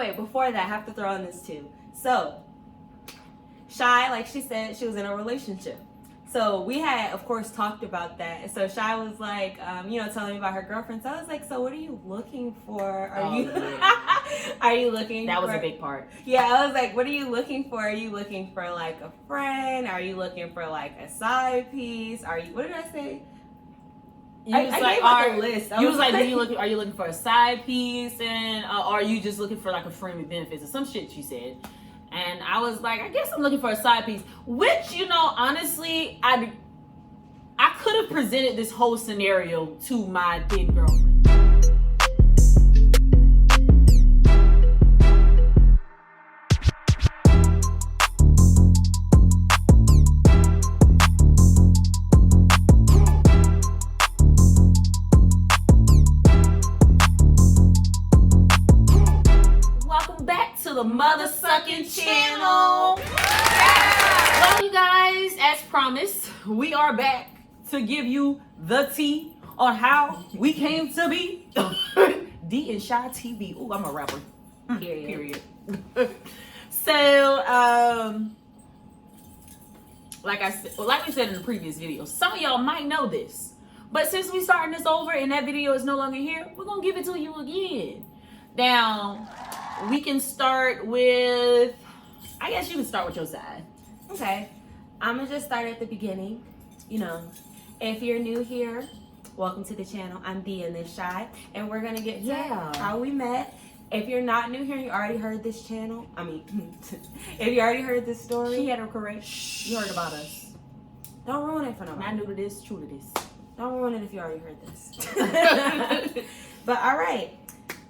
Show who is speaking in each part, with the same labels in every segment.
Speaker 1: wait. Before that, I have to throw in this too. So, Shai, like she said, she was in a relationship. So we had, of course, talked about that. And so Shai was like, telling me about her girlfriend. So I was like, so what are you looking for? Are you looking
Speaker 2: That
Speaker 1: for...
Speaker 2: was a big part.
Speaker 1: Yeah, I was like, what are you looking for? Are you looking for like a friend? Are you looking for like a side piece? What did I say?
Speaker 2: I gave
Speaker 1: like a list.
Speaker 2: Are you looking for a side piece, and or are you just looking for like a friend with benefits or some shit she said? And I was like, I guess I'm looking for a side piece. Which, honestly, I could have presented this whole scenario to my then girlfriend. The mother sucking channel. Yeah. Well, you guys, as promised, we are back to give you the tea on how we came to be Dee&Shai TV. Ooh, I'm a rapper. Period. So, like we said in the previous video, some of y'all might know this, but since we starting this over and that video is no longer here, we're gonna give it to you again. Now, we can start with, I guess you can start with your side.
Speaker 1: Okay. I'm going to just start at the beginning. If you're new here, welcome to the channel. I'm Dee&Shai, and we're going to get to how we met. If you're not new here and you already heard this channel, if you already heard this story.
Speaker 2: She had her correct. You heard about us.
Speaker 1: Don't ruin it for nobody.
Speaker 2: Not new to this, true to this.
Speaker 1: Don't ruin it if you already heard this. But all right.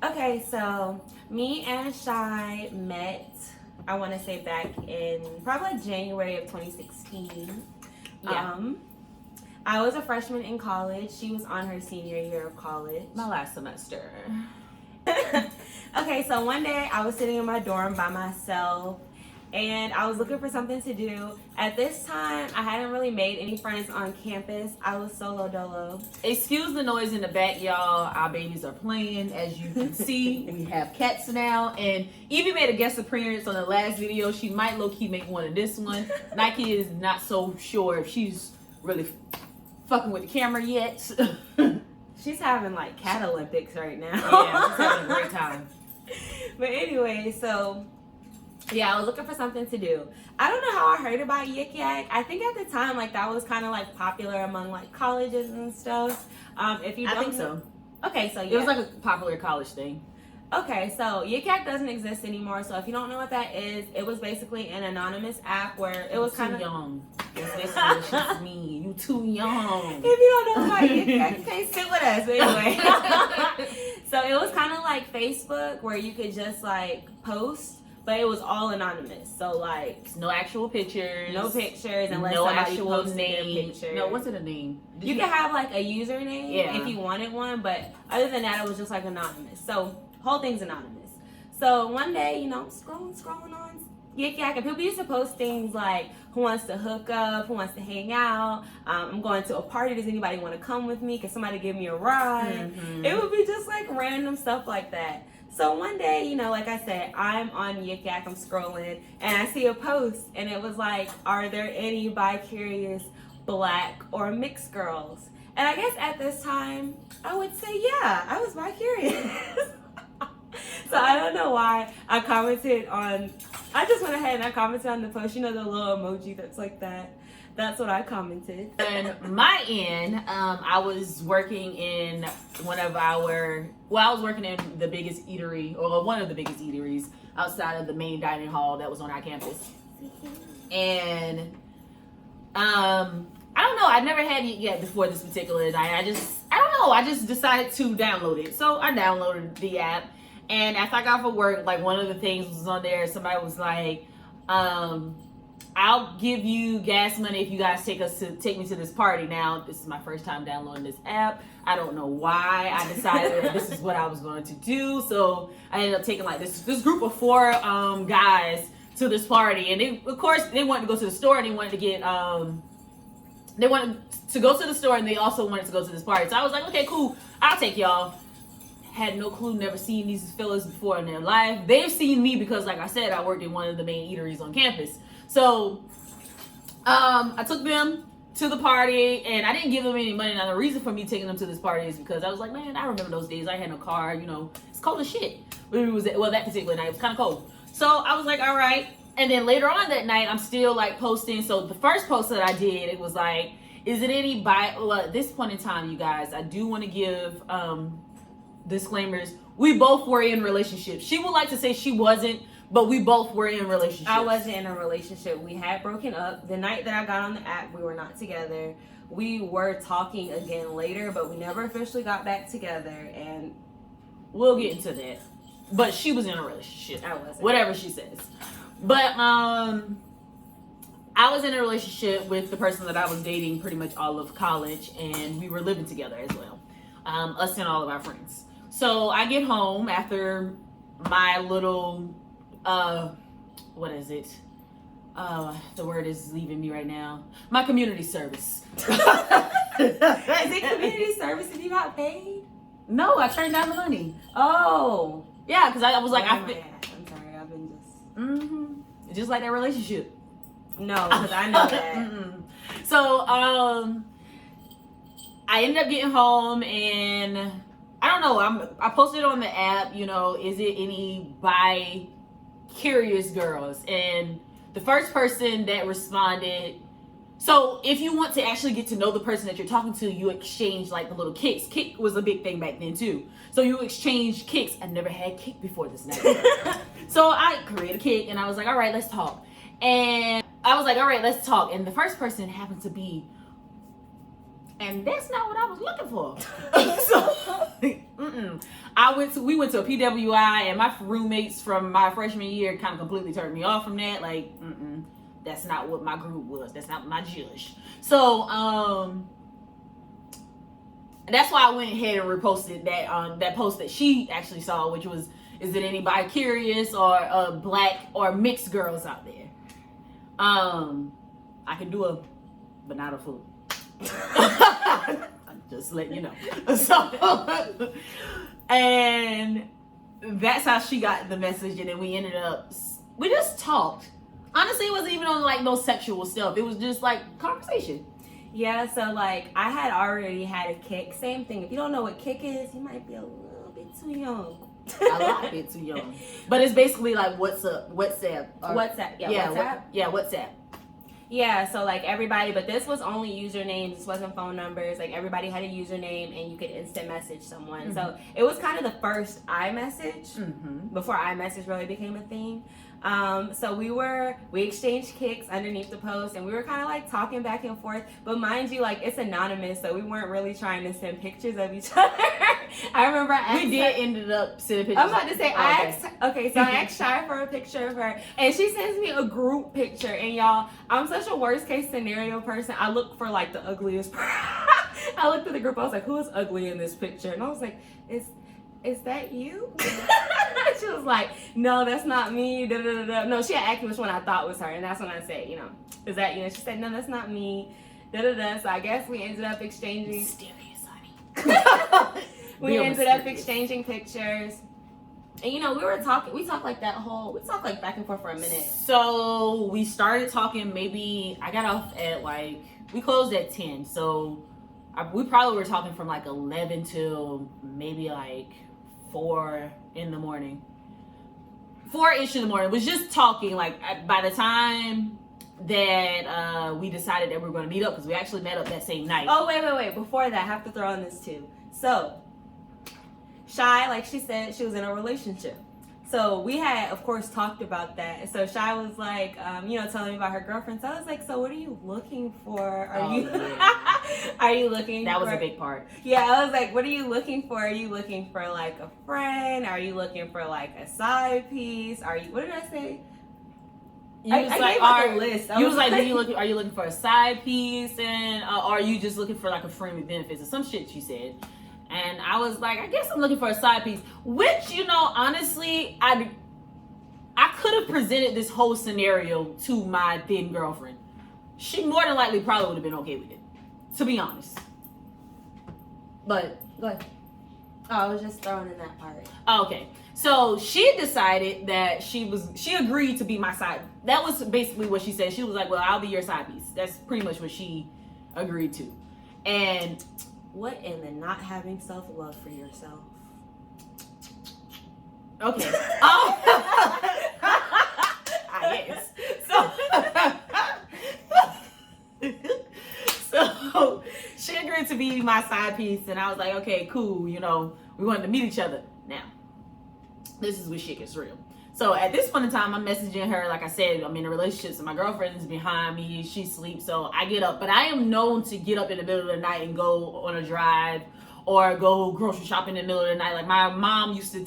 Speaker 1: Okay, so me and Shai met, I want to say back in probably like January of 2016.
Speaker 2: Yeah.
Speaker 1: I was a freshman in college. She was on her senior year of college.
Speaker 2: My last semester.
Speaker 1: Okay, so one day I was sitting in my dorm by myself and I was looking for something to do. At this time, I hadn't really made any friends on campus. I was solo dolo.
Speaker 2: Excuse the noise in the back, y'all. Our babies are playing. As you can see, we have cats now. And Evie made a guest appearance on the last video. She might low-key make one of this one. Nike is not so sure if she's really fucking with the camera yet.
Speaker 1: She's having like cat Olympics right now.
Speaker 2: Yeah, she's having a great time.
Speaker 1: But anyway, so... yeah, I was looking for something to do. I don't know how I heard about Yik Yak. I think at the time, like, that was kind of, like, popular among, like, colleges and stuff. If you don't
Speaker 2: I think so.
Speaker 1: Okay, so, yeah.
Speaker 2: It was, like, a popular college thing.
Speaker 1: Okay, so Yik Yak doesn't exist anymore. So if you don't know what that is, it was basically an anonymous app where it was kind of...
Speaker 2: young. That's basically what she mean. You too young.
Speaker 1: If you don't know about Yik Yak, you can't sit with us. But anyway. So it was kind of like Facebook where you could just, like, post. But it was all anonymous, so like
Speaker 2: no actual pictures,
Speaker 1: unless
Speaker 2: no
Speaker 1: somebody
Speaker 2: actual
Speaker 1: posted
Speaker 2: name.
Speaker 1: their picture.
Speaker 2: No, what's it a name?
Speaker 1: You can have like a username if you wanted one, but other than that, it was just like anonymous. So whole thing's anonymous. So one day, scrolling on Yik Yak, and people used to post things like, "Who wants to hook up? Who wants to hang out? I'm going to a party. Does anybody want to come with me? Can somebody give me a ride?" Mm-hmm. It would be just like random stuff like that. So one day, like I said, I'm on Yik Yak, I'm scrolling, and I see a post, and it was like, are there any bi-curious black or mixed girls? And I guess at this time, I would say, yeah, I was bi-curious. So I don't know why I just went ahead and I commented on the post, the little emoji that's like that. That's what I commented.
Speaker 2: And my end, I was working in I was working in the biggest eatery, or one of the biggest eateries outside of the main dining hall that was on our campus. And I don't know, I'd never had it yet before this particular night. I just decided to download it. So I downloaded the app, and after I got off of work, like one of the things was on there, somebody was like, I'll give you gas money if you guys take me to this party. Now, this is my first time downloading this app. I don't know why I decided that this is what I was going to do. So I ended up taking like this group of 4 guys to this party, and they wanted to go to the store, and they wanted to go to the store, and they also wanted to go to this party. So I was like, okay, cool, I'll take y'all. had no clue, never seen these fellas before in their life. They've seen me because, like I said, I worked in one of the main eateries on campus. So I took them to the party, and I didn't give them any money. Now, the reason for me taking them to this party is because I was like, man, I remember those days. I had no car, you know, it's cold as shit. It was, well, that particular night, it was kind of cold. So I was like, all right. And then later on that night, I'm still like posting. So the first post that I did, it was like, is it any well, at this point in time, you guys, I do want to give disclaimers. We both were in relationships. She would like to say she wasn't, but we both were in relationships.
Speaker 1: I wasn't in a relationship. We had broken up. The night that I got on the app, we were not together. We were talking again later, but we never officially got back together, and
Speaker 2: we'll get into that. But she was in a relationship.
Speaker 1: I wasn't.
Speaker 2: Whatever she says. But I was in a relationship with the person that I was dating pretty much all of college, and we were living together as well. Us and all of our friends. So I get home after my little, what is it? The word is leaving me right now. My community service.
Speaker 1: Is it community service if you got paid?
Speaker 2: No, I turned down the money.
Speaker 1: Oh.
Speaker 2: Yeah, because I was like,
Speaker 1: I'm sorry, I've been just...
Speaker 2: Mm-hmm. Just like that relationship.
Speaker 1: No, because I know that.
Speaker 2: So, I ended up getting home, and I don't know, I posted on the app, you know, is it any bi-curious girls? And the first person that responded, so if you want to actually get to know the person that you're talking to, you exchange like the little kicks. Kick was a big thing back then too. So you exchange kicks. I never had kick before this night. So I created a kick, and I was like, all right, let's talk. And I was like, all right, let's talk. And the first person happened to be, and that's not what I was looking for. So, we went to a PWI, and my roommates from my freshman year kind of completely turned me off from that. Like, that's not what my group was. That's not my judge. So, that's why I went ahead and reposted that post that she actually saw, which was, is it anybody curious or black or mixed girls out there? I can do but not a fool. Just letting you know. So, and that's how she got the message, and then we just talked. Honestly, it wasn't even on like no sexual stuff. It was just like conversation.
Speaker 1: Yeah, so like I had already had a kick. Same thing. If you don't know what kick is, you might be a little bit too young.
Speaker 2: A lot bit too young. But it's basically like WhatsApp.
Speaker 1: WhatsApp.
Speaker 2: Yeah, WhatsApp.
Speaker 1: Yeah, so like everybody, but this was only usernames. This wasn't phone numbers. Like everybody had a username, and you could instant message someone. So it was kind of the first iMessage before iMessage really became a thing. So we exchanged kicks underneath the post, and we were kind of like talking back and forth, but mind you, like it's anonymous, so we weren't really trying to send pictures of each other. I remember
Speaker 2: ended up sending pictures.
Speaker 1: I'm about to say, so I asked Shai for a picture of her, and she sends me a group picture, and y'all, I'm such a worst case scenario person. I look for like the ugliest I looked at the group, I was like, who is ugly in this picture? And I was like, is that you? She was like, no, that's not me. Da, da, da, da. No, she had asked me which one I thought was her, and that's when I said, you know, is that you? And she said, no, that's not me. Da, da, da. So I guess we ended up exchanging.
Speaker 2: Mysterious, honey.
Speaker 1: We ended up exchanging pictures. And you know, we talked like back and forth for a minute.
Speaker 2: So we started talking, maybe I got off at like, we closed at 10. So we probably were talking from like 11 till maybe like 4 in the morning. 4-ish in the morning. It was just talking. Like by the time that we decided that we were going to meet up, because we actually met up that same night.
Speaker 1: Oh, wait. Before that, I have to throw in this too. So, Shai, like she said, she was in a relationship. So we had, of course, talked about that. So Shai was like, telling me about her girlfriend. So I was like, so what are you looking for? Are you looking
Speaker 2: That
Speaker 1: for...
Speaker 2: was a big part.
Speaker 1: Yeah, I was like, what are you looking for? Are you looking for like a friend? Are you looking for like a side piece? What did I say? I gave a list. Are you looking for a side piece? And
Speaker 2: are you just looking for like a friend with benefits or some shit she said? And I was like, I guess I'm looking for a side piece. Which, honestly, I could have presented this whole scenario to my then girlfriend. She more than likely probably would have been okay with it, to be honest. But, go ahead.
Speaker 1: Oh, I was just throwing in that part.
Speaker 2: Okay. So she decided that she agreed to be my side. That was basically what she said. She was like, well, I'll be your side piece. That's pretty much what she agreed to. And
Speaker 1: what in the not having self-love for yourself?
Speaker 2: Okay. Oh. I guess. So she agreed to be my side piece, and I was like, okay, cool. You know, we wanted to meet each other. Now, this is where shit gets real. So at this point in time, I'm messaging her. Like I said, I'm in a relationship, so my girlfriend is behind me. She sleeps, so I get up. But I am known to get up in the middle of the night and go on a drive or go grocery shopping in the middle of the night. Like my mom used to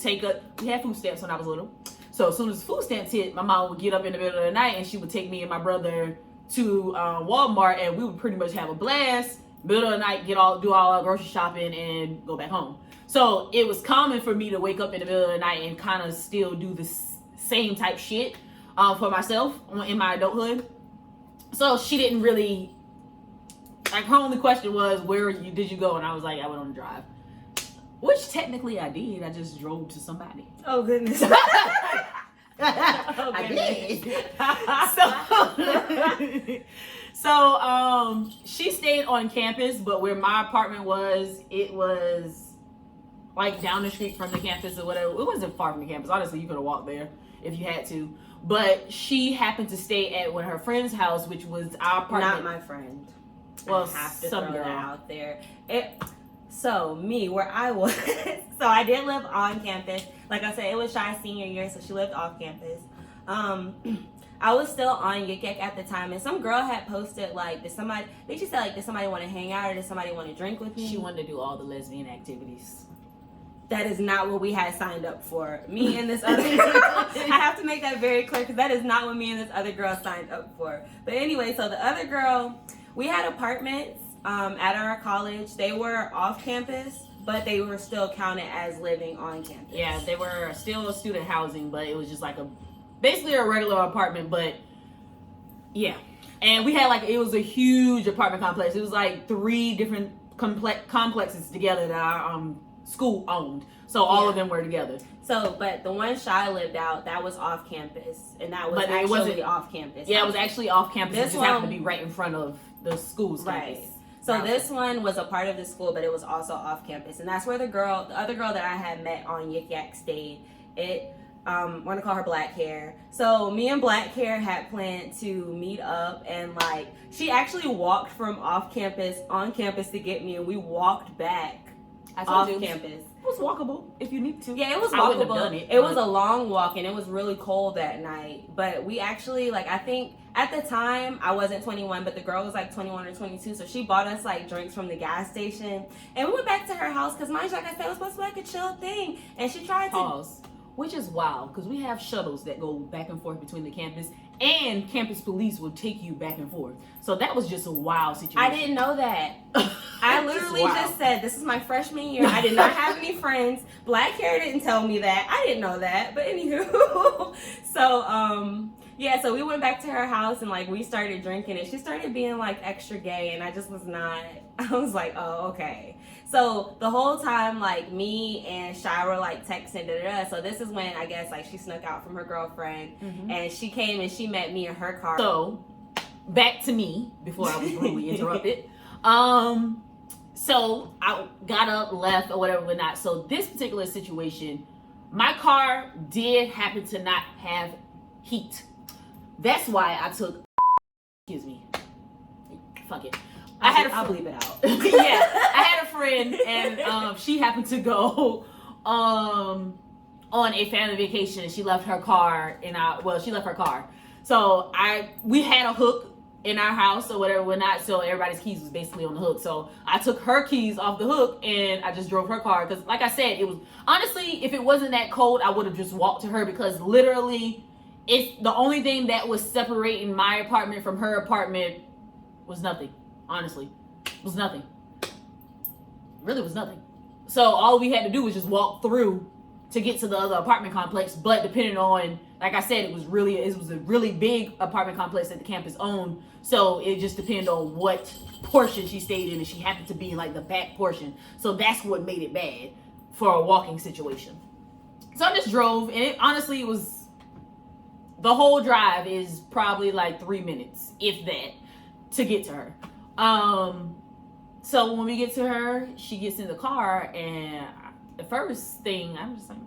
Speaker 2: we had food stamps when I was little. So as soon as food stamps hit, my mom would get up in the middle of the night and she would take me and my brother to Walmart, and we would pretty much have a blast. Middle of the night, do all our grocery shopping and go back home. So it was common for me to wake up in the middle of the night and kind of still do the same type shit for myself in my adulthood. So she didn't really, like, her only question was, did you go? And I was like, I went on a drive. Which technically I did. I just drove to somebody.
Speaker 1: Oh, goodness.
Speaker 2: I did. So she stayed on campus, but where my apartment was, it was like down the street from the campus or whatever. It wasn't far from the campus. Honestly, you could have walked there if you had to. But she happened to stay at one of her friend's house, which was our apartment.
Speaker 1: Not my friend.
Speaker 2: Well,
Speaker 1: I have to
Speaker 2: some
Speaker 1: throw
Speaker 2: girl
Speaker 1: that out there. So me, where I was, so I did live on campus. Like I said, it was Shai's senior year, so she lived off campus. I was still on Yik Yak at the time, and some girl had posted, like, did somebody want to hang out, or did somebody want to drink with me?
Speaker 2: She wanted to do all the lesbian activities.
Speaker 1: That is not what we had signed up for. Me and this other girl, I have to make that very clear, because that is not what me and this other girl signed up for. But anyway, so the other girl, we had apartments at our college. They were off campus, but they were still counted as living on campus.
Speaker 2: Yeah, they were still student housing, but it was just like basically a regular apartment, but yeah. And we had it was a huge apartment complex. It was like 3 different complexes together that our school owned. So all of them were together.
Speaker 1: So, but the one Shai lived out, that was off campus, and that was actually off campus.
Speaker 2: Yeah, it was actually off campus. It just happened to be right in front of the school's campus.
Speaker 1: Right. So this one was a part of the school, but it was also off campus, and that's where the other girl that I had met on Yik Yak stayed. I'm gonna call her Black Hair. So me and Black Hair had planned to meet up, and she actually walked from off campus on campus to get me, and we walked back off campus.
Speaker 2: It was walkable if you need to.
Speaker 1: Yeah, it was walkable.
Speaker 2: I wouldn't have done it.
Speaker 1: It was a long walk, and it was really cold that night. But we actually, I think at the time I wasn't 21, but the girl was 21 or 22, so she bought us drinks from the gas station, and we went back to her house because, mind you, like I said, it was supposed to be a chill thing, and she tried to.
Speaker 2: Which is wild, because we have shuttles that go back and forth between the campus, and campus police will take you back and forth. So that was just a wild situation.
Speaker 1: I didn't know that. I literally just said, this is my freshman year. I did not have any friends. Black Hair didn't tell me that. I didn't know that. But anywho. So, yeah, so we went back to her house, and we started drinking, and she started being extra gay, and I just was not. I was like, oh, okay. So the whole time, me and Shai were texting, So this is when I guess she snuck out from her girlfriend, and she came and she met me in her car.
Speaker 2: So back to me before I was rudely interrupted. So I got up, left, or whatever, whatnot. So this particular situation, my car did happen to not have heat. That's why I took. Excuse me. Fuck it.
Speaker 1: I'll bleep it out.
Speaker 2: Yeah, I had a friend, and she happened to go on a family vacation. She left her car she left her car. So we had a hook in our house or whatever, whatnot. So everybody's keys was basically on the hook. So I took her keys off the hook and I just drove her car. Because like I said, it was honestly, if it wasn't that cold, I would have just walked to her, because literally, it's the only thing that was separating my apartment from her apartment was nothing. Honestly, it was nothing. Really was nothing. So all we had to do was just walk through to get to the other apartment complex. But depending on, like I said, it was a really big apartment complex that the campus owned. So it just depended on what portion she stayed in, and she happened to be in the back portion. So that's what made it bad for a walking situation. So I just drove, and honestly, it was, the whole drive is probably like 3 minutes, if that, to get to her. So when we get to her, she gets in the car, and the first thing, I'm just like,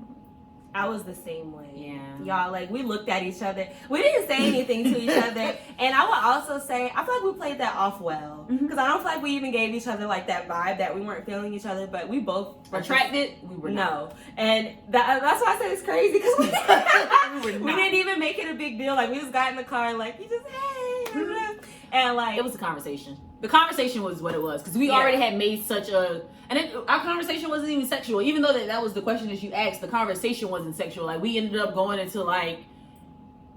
Speaker 1: I was the same way.
Speaker 2: yeah.
Speaker 1: Y'all, like, we looked at each other. We didn't say anything to each other. And I would also say, I feel like we played that off well. Because I don't feel like we even gave each other, like, that vibe that we weren't feeling each other. But we both
Speaker 2: Attracted? We were not.
Speaker 1: No. And that's why I said it's crazy. Because we didn't even make it a big deal. Like, we just got in the car, like, you just, hey. And, like.
Speaker 2: It was a conversation. The conversation was what it was. Because we already had made such a... And our conversation wasn't even sexual. Even though that was the question that you asked, the conversation wasn't sexual. Like, we ended up going into, like,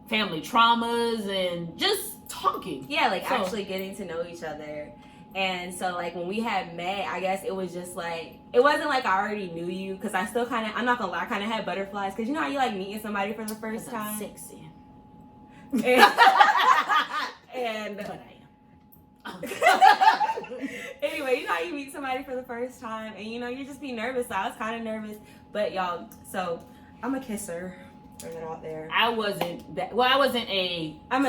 Speaker 2: family traumas and just talking.
Speaker 1: Yeah, like, actually getting to know each other. And so, like, when we had met, I guess it was just, like, it wasn't like I already knew you. Because I still kind of, I'm not going to lie, I kind of had butterflies. Because you know how you, like, meeting somebody for the first time?
Speaker 2: Sexy.
Speaker 1: And
Speaker 2: but I am.
Speaker 1: Anyway, you know how you meet somebody for the first time and you know you just be nervous. So I was kind of nervous, but y'all, so I'm a kisser. Throw it out there.
Speaker 2: I'm
Speaker 1: a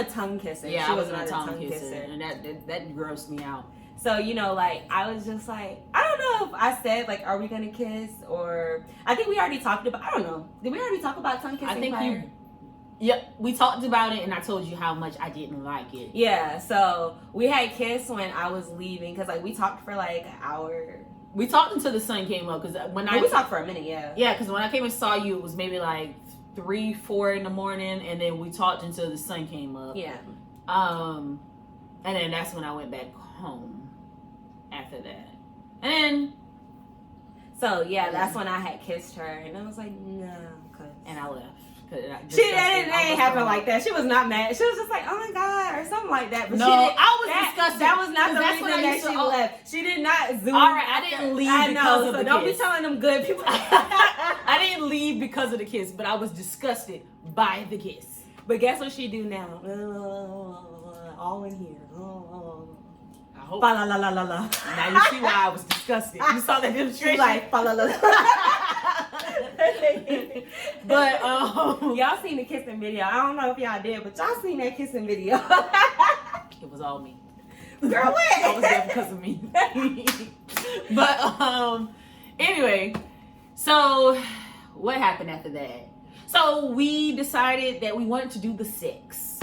Speaker 1: tongue kisser.
Speaker 2: Yeah,
Speaker 1: she
Speaker 2: I wasn't
Speaker 1: not
Speaker 2: a tongue kisser. And that grossed me out.
Speaker 1: So, you know, like, I was just like, I don't know if I said, like, are we gonna kiss? Or I think we already talked about, I don't know, did we already talk about tongue kissing?
Speaker 2: I think Yep, we talked about it, and I told you how much I didn't like it.
Speaker 1: Yeah, so we had kissed when I was leaving, because, like, we talked for, like, an hour.
Speaker 2: We talked until the sun came up, because
Speaker 1: we talked for a minute, yeah.
Speaker 2: Yeah, because when I came and saw you, it was maybe, like, 3, 4 in the morning, and then we talked until the sun came up.
Speaker 1: Yeah.
Speaker 2: And then that's when I went back home after that. And then...
Speaker 1: So, yeah, that's when I had kissed her, and I was like, no,
Speaker 2: and I left.
Speaker 1: That didn't happen like that. She was not mad. She was just like, oh my God, or something like that. But
Speaker 2: no, I was disgusted.
Speaker 1: That was not the reason that she left. She did not zoom.
Speaker 2: All right, I didn't leave because of the kiss.
Speaker 1: Don't be telling them good people.
Speaker 2: I didn't leave because of the kiss, but I was disgusted by the kiss.
Speaker 1: But guess what she do now? All in here.
Speaker 2: I hope.
Speaker 1: Fa la la la la la.
Speaker 2: Now you see why I was disgusted. You saw that demonstration.
Speaker 1: Like fa la la la.
Speaker 2: But
Speaker 1: y'all seen the kissing video. I don't know if y'all did, but y'all seen that kissing video.
Speaker 2: It was all me.
Speaker 1: Girl, what?
Speaker 2: I was there because of me. But anyway, so what happened after that? So we decided that we wanted to do the sex.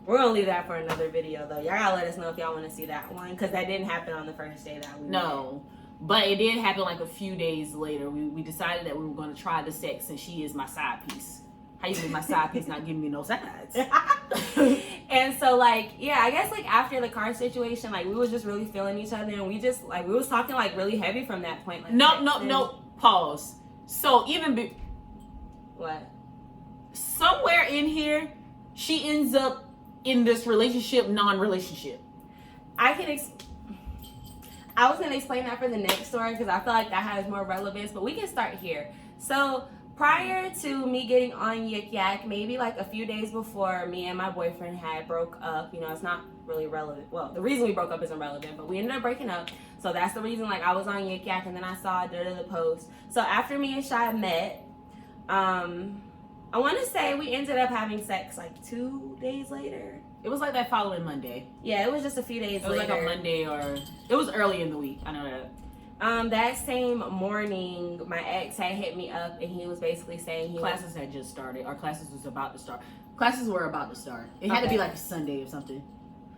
Speaker 1: We're gonna leave that for another video though. Y'all gotta let us know if y'all want to see that one, because that didn't happen on the first day that we met.
Speaker 2: But it did happen like a few days later. We decided that we were going to try the sex, and she is my side piece. How you mean my side piece not giving me no sides?
Speaker 1: And so, like, yeah, I guess, like, after the car situation, like, we was just really feeling each other, and we just, like, we was talking, like, really heavy from that point. Like,
Speaker 2: no, pause. So,
Speaker 1: What?
Speaker 2: Somewhere in here, she ends up in this relationship, non-relationship.
Speaker 1: I was going to explain that for the next story because I feel like that has more relevance, but we can start here. So prior to me getting on Yik Yak, maybe like a few days before, me and my boyfriend had broke up. You know, it's not really relevant. Well, the reason we broke up isn't relevant, but we ended up breaking up. So that's the reason, like, I was on Yik Yak, and then I saw the post. So after me and Shai met, I want to say we ended up having sex like 2 days later.
Speaker 2: It was like that following Monday.
Speaker 1: Yeah, it was just a few days later.
Speaker 2: It was like a Monday, or it was early in the week. I know that.
Speaker 1: That same morning, my ex had hit me up, and he was basically saying
Speaker 2: classes had just started. Our classes was about to start. Classes were about to start. It had to be like a Sunday or something.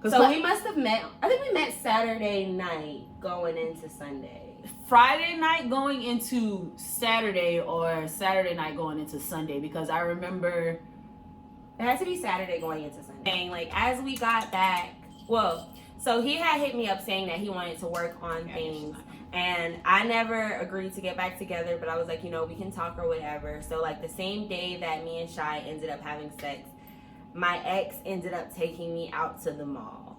Speaker 1: So we must have met. I think we met Saturday night going into Sunday.
Speaker 2: Friday night going into Saturday, or Saturday night going into Sunday, because I remember.
Speaker 1: It had to be Saturday going into Sunday. Like, as we got back, so he had hit me up saying that he wanted to work on things, and I never agreed to get back together, but I was like, you know, we can talk or whatever. So, like, the same day that me and Shai ended up having sex, my ex ended up taking me out to the mall.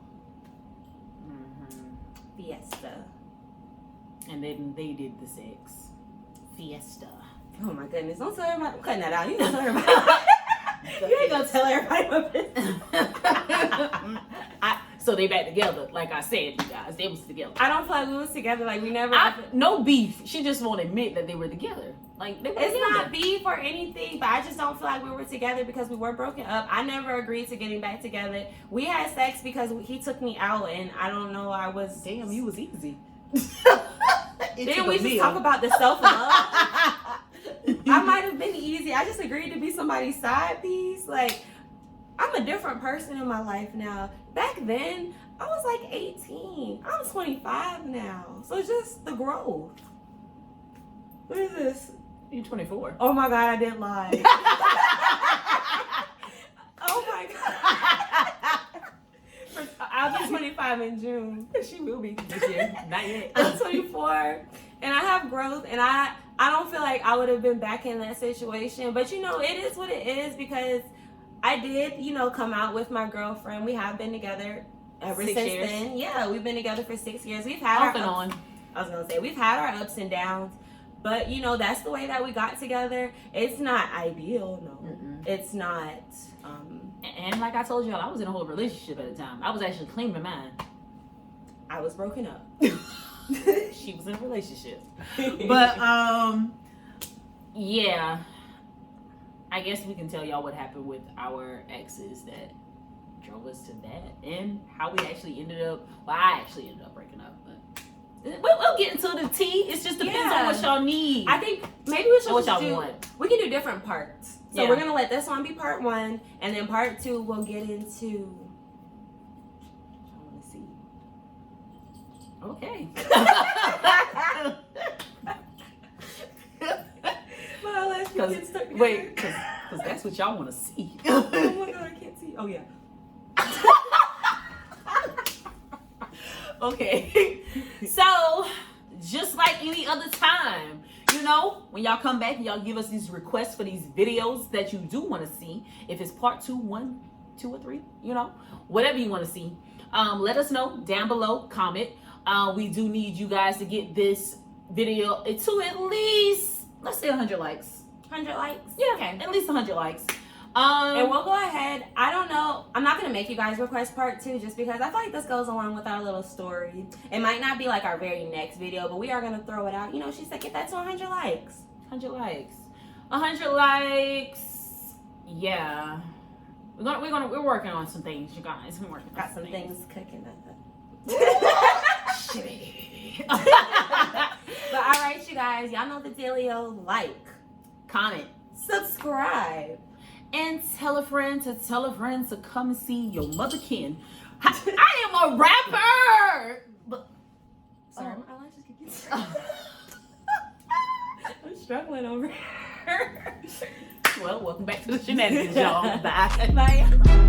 Speaker 1: Fiesta.
Speaker 2: And then they did the sex. Fiesta.
Speaker 1: Oh my goodness. Don't tell everybody. I'm cutting that out. You don't tell everybody. You ain't gonna tell everybody my business.
Speaker 2: So So they back together. Like I said, you guys, they was together.
Speaker 1: I don't feel like we was together. Like we never.
Speaker 2: No beef. She just won't admit that they were together. Like they were
Speaker 1: it's
Speaker 2: together.
Speaker 1: not beef or anything, but I just don't feel like we were together because we were broken up. I never agreed to getting back together. We had sex because he took me out, and I don't know. I was
Speaker 2: damn. You was easy.
Speaker 1: Then we just talk about the self-love. I might have been easy. I just agreed to be somebody's side piece. Like, I'm a different person in my life now. Back then, I was like 18. I'm 25 now. So it's just the growth. What is this?
Speaker 2: You're 24.
Speaker 1: Oh my God, I didn't lie. Oh my God. I'll be 25 in June.
Speaker 2: She will be this year. Not yet.
Speaker 1: I'm 24 and I have growth, and I don't feel like I would have been back in that situation. But you know, it is what it is because I did, you know, come out with my girlfriend. We have been together ever
Speaker 2: 6
Speaker 1: since
Speaker 2: years.
Speaker 1: then. Yeah, we've been together for 6 years. We've had
Speaker 2: Off and on.
Speaker 1: I was gonna say we've had our ups and downs, but you know that's the way that we got together. It's not ideal, no. It's not.
Speaker 2: And like I told y'all, I was in a whole relationship at the time. I was actually claiming mine.
Speaker 1: I was broken up.
Speaker 2: She was in a relationship. But yeah, I guess we can tell y'all what happened with our exes that drove us to that, and how we actually ended up. Well, I actually ended up breaking up, but we'll get into the tea. It just depends on what y'all need.
Speaker 1: I think maybe we should
Speaker 2: what y'all
Speaker 1: do.
Speaker 2: want.
Speaker 1: We can do different parts. So we're gonna let this one be part 1, and then part 2 we'll get into. I want to see.
Speaker 2: Okay.
Speaker 1: Well, let's get stuck together.
Speaker 2: Wait, because that's what y'all want to see.
Speaker 1: Oh my God, I can't see. Oh yeah.
Speaker 2: Okay. So, just like any other time, you know, when y'all come back and y'all give us these requests for these videos that you do want to see, if it's part 2, 1, 2, or 3, you know, whatever you want to see, let us know down below, comment. We do need you guys to get this video to at least, let's say 100 likes.
Speaker 1: 100 likes?
Speaker 2: Yeah,
Speaker 1: Okay.
Speaker 2: at least 100 likes.
Speaker 1: And we'll go ahead. I don't know. I'm not going to make you guys request part 2 just because I feel like this goes along with our little story. It might not be like our very next video, but we are going to throw it out. You know, she said get that to 100 likes.
Speaker 2: 100 likes. 100 likes. Yeah. We're working on some things, you guys. We're working on
Speaker 1: Got some things cooking up.
Speaker 2: Shitty.
Speaker 1: But all right, you guys. Y'all know the dealio. Like,
Speaker 2: comment,
Speaker 1: subscribe,
Speaker 2: and tell a friend to come and see your motherkin. I am a rapper. But
Speaker 1: sorry, my eyelashes keep I'm struggling over here.
Speaker 2: Well, welcome back to the shenanigans, y'all. Bye.
Speaker 1: Bye.